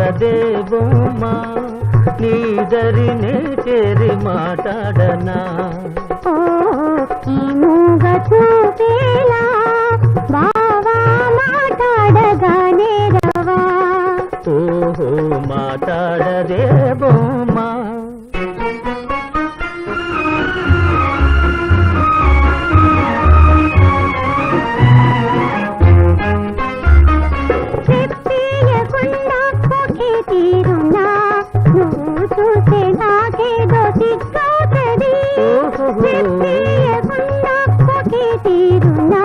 మాట్లాడదేవోమా నీదరినే చేరి మాట్లాడనా ఈ మూగ చూపేలా బావా మాట్లాడగానే రవా ఓహో మాట్లాడదేవోమా తీరునా నువ్వు చూసే నాకేదో సిగ్గవుతది ఒకే తీరునా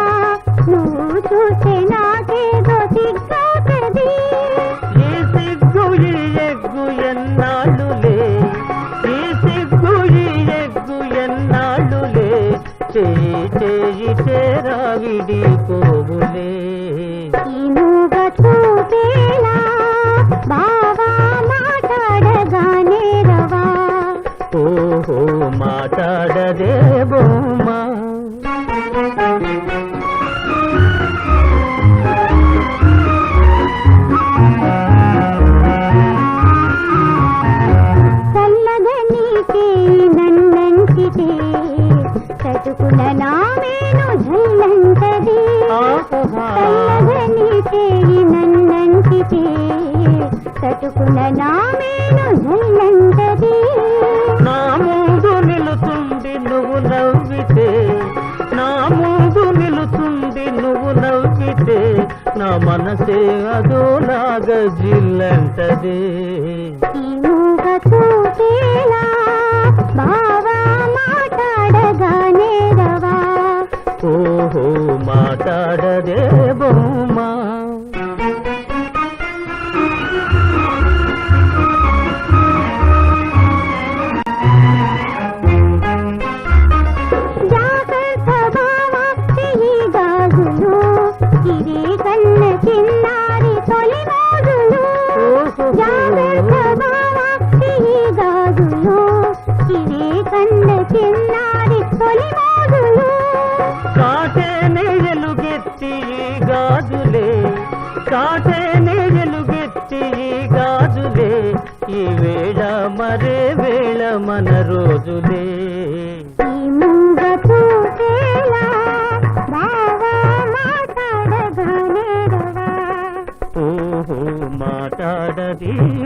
నువ్వు చూసే నాకేదో సిగ్గవుతది ఈ సిగ్గు ఈ ఎగ్గు ఎన్నాళ్ళులే ఈ సిగ్గు ఈ ఎగ్గు ఎన్నాళ్ళులే చేయి చేయి చేరా విడిపోవులే ఈ మూగ చూపేలా బావా మాట్లాడగానే రవా ఓహో మాట్లాడదేవోమా చల్లదనీకే నన్నంటితే చటుకుల నామేను జల్లంటది చల్లదనీకే నన్నంటితే చటుకుల నామేను జల్లంటది నా ముందు నిలుతుంది నువ్వు నవ్వితే నా ముందు నిలుతుంది నువ్వు నవ్వితే నా మనసే అదోలాగా జిల్లంటదే ఈ మూగ చూపేలా బావా మాట్లాడగానే రవా ఓహో మాట్లాడదేవోమా జాగ్రత్త బావా చెయ్యి గాజులు ఇది కన్న చిన్నారి తొలి మోజులు జాగ్రత్త బావా చెయ్యి గాజులు ఇది కన్న చిన్నారి తొలి మోజులు కాటేనే ఎలుగెత్తి ఈ గాజులే కాటేనే ఎలుగెత్తి ఈ గాజులే ఈ వేళ మరే వేళ మన రోజులే ఈ మూగ చూపేలా బావా మాట్లాడగానే రవా ఓహో మాట్లాడదేవోమా